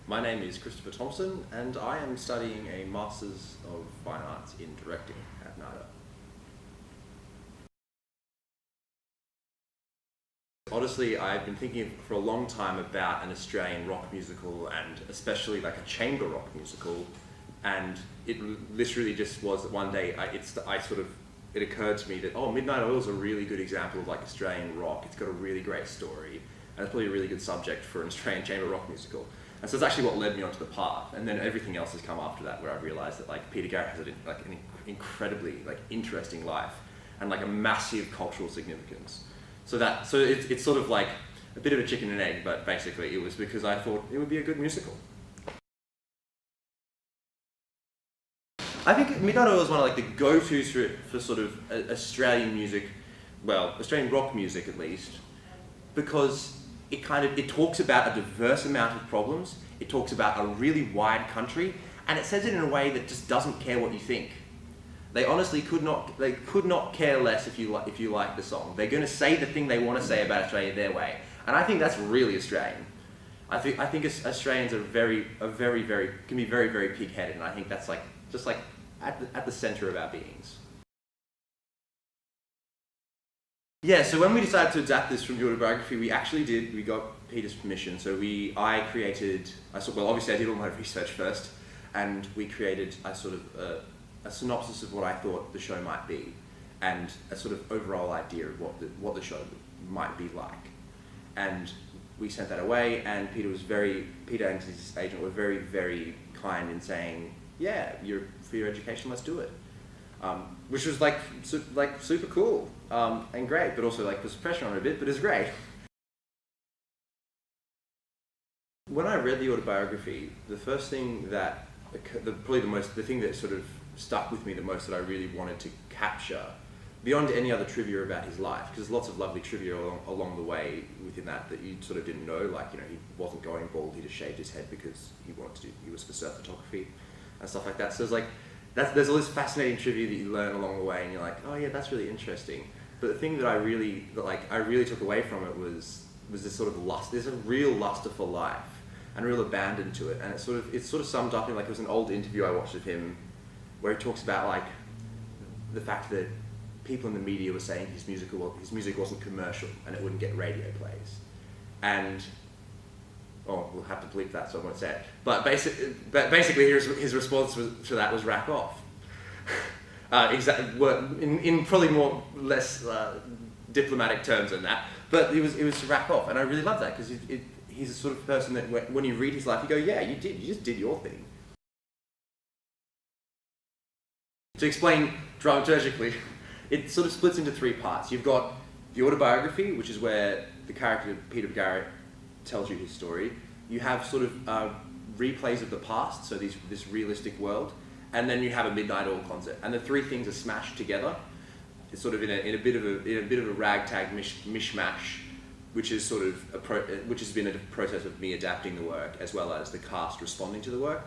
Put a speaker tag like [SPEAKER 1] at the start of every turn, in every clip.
[SPEAKER 1] My name is Christopher Thomson, and I am studying a Masters of Fine Arts in Directing at NIDA. Honestly, I've been thinking for a long time about an Australian rock musical, and especially like a chamber rock musical, and it literally just was that one day it occurred to me that, oh, Midnight Oil is a really good example of like Australian rock. It's got a really great story, and it's probably a really good subject for an Australian chamber rock musical. And so it's actually what led me onto the path, and then everything else has come after that, where I've realised that like Peter Garrett has an incredibly interesting life and like a massive cultural significance. So it's sort of like a bit of a chicken and egg, but basically it was because I thought it would be a good musical. I think Midnight Oil is one of like the go-tos for sort of Australian music, well, Australian rock music at least, because it talks about a diverse amount of problems, it talks about a really wide country, and it says it in a way that just doesn't care what you think. They honestly could not care less if you like the song. They're going to say the thing they want to say about Australia their way, and I think that's really Australian. I think Australians are can be very pig-headed, and I think that's just at the center of our beings. Yeah, so when we decided to adapt this from the autobiography, we got Peter's permission. So obviously I did all my research first, and we created a synopsis of what I thought the show might be, and a sort of overall idea of what the show might be like. And we sent that away, and Peter and his agent were very kind in saying, yeah, for your education, let's do it. Which was super cool and great, but also there's pressure on it a bit, but it's great. When I read the autobiography, the first thing that the thing that sort of stuck with me the most, that I really wanted to capture, beyond any other trivia about his life, because there's lots of lovely trivia along the way within that you sort of didn't know, he wasn't going bald, he just shaved his head because he was for surf photography and stuff like that. So there's all this fascinating trivia that you learn along the way, and you're like, oh yeah, that's really interesting. But the thing that I really took away from it was this sort of lust. There's a real luster for life and a real abandon to it, and it's sort of summed up in it was an old interview I watched of him where he talks about the fact that people in the media were saying his music wasn't commercial and it wouldn't get radio plays, and we'll have to bleep that, so I won't say it. But basically, his response to that was "rack off." In probably less diplomatic terms than that, but it was to rack off, and I really love that because he's a sort of person that when you read his life, you go, "Yeah, you just did your thing." To explain dramaturgically, it sort of splits into three parts. You've got the autobiography, which is where the character Peter Garrett tells you his story. You have sort of replays of the past, so this realistic world, and then you have a Midnight Oil concert, and the three things are smashed together. It's sort of in a bit of a ragtag mishmash, which has been a process of me adapting the work as well as the cast responding to the work.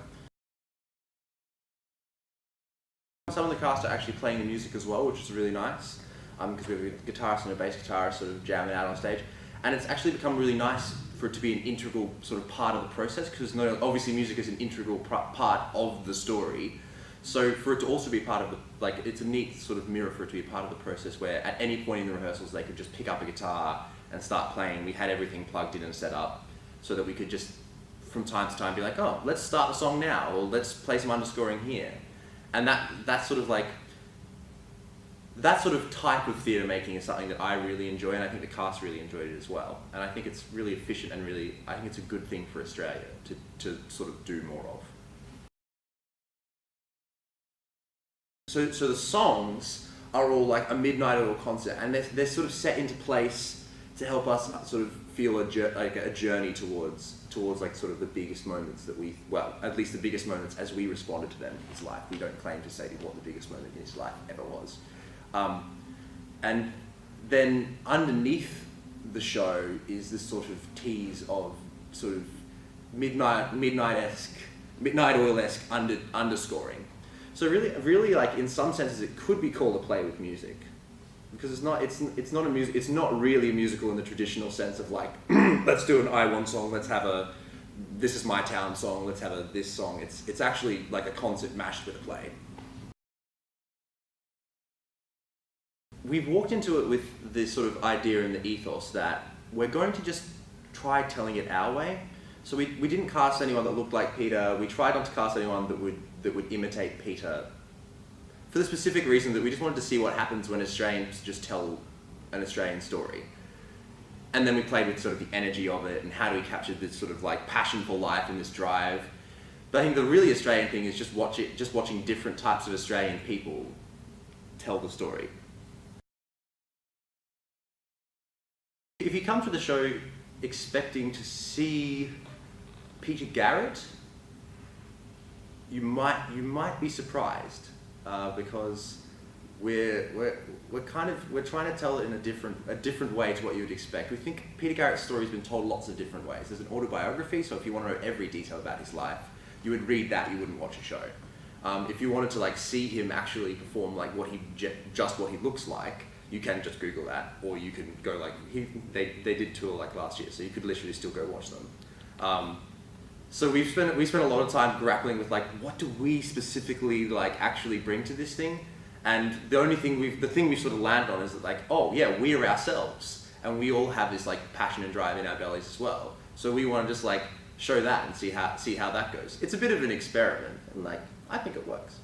[SPEAKER 1] Some of the cast are actually playing the music as well, which is really nice, because we have a guitarist and a bass guitarist sort of jamming out on stage, and it's actually become really nice for it to be an integral sort of part of the process, because obviously music is an integral part of the story. So for it to also be part of it's a neat sort of mirror for it to be part of the process, where at any point in the rehearsals they could just pick up a guitar and start playing. We had everything plugged in and set up so that we could just from time to time be like, oh, let's start the song now, or let's play some underscoring here. And that sort of type of theatre making is something that I really enjoy, and I think the cast really enjoyed it as well. And I think it's really efficient, and I think it's a good thing for Australia to sort of do more of. So the songs are all like a Midnight Oil concert, and they're sort of set into place to help us sort of feel a journey towards sort of the biggest moments at least the biggest moments as we responded to them in his life. We don't claim to say what the biggest moment in his life ever was. And then underneath the show is this sort of tease of sort of Midnight Oil-esque underscoring. So really, in some senses, it could be called a play with music, because it's not really a musical in the traditional sense of let's do an I Want song, let's have a this is my town song, let's have this song. It's actually like a concert mashed with a play. We've walked into it with this sort of idea and the ethos that we're going to just try telling it our way. So we didn't cast anyone that looked like Peter. We tried not to cast anyone that would imitate Peter, for the specific reason that we just wanted to see what happens when Australians just tell an Australian story. And then we played with sort of the energy of it and how do we capture this sort of like passion for life and this drive. But I think the really Australian thing is just watching different types of Australian people tell the story. If you come to the show expecting to see Peter Garrett, you might be surprised because we're trying to tell it in a different way to what you would expect. We think Peter Garrett's story has been told lots of different ways. There's an autobiography, so if you want to know every detail about his life, you would read that. You wouldn't watch a show. If you wanted to like see him actually perform like what he looks like, you can just Google that, or you can go like they did tour like last year, so you could literally still go watch them. So we spent a lot of time grappling with like what do we specifically like actually bring to this thing, and the thing we sort of landed on is that like, oh yeah, we're ourselves, and we all have this like passion and drive in our bellies as well. So we want to just like show that and see how that goes. It's a bit of an experiment, and like I think it works.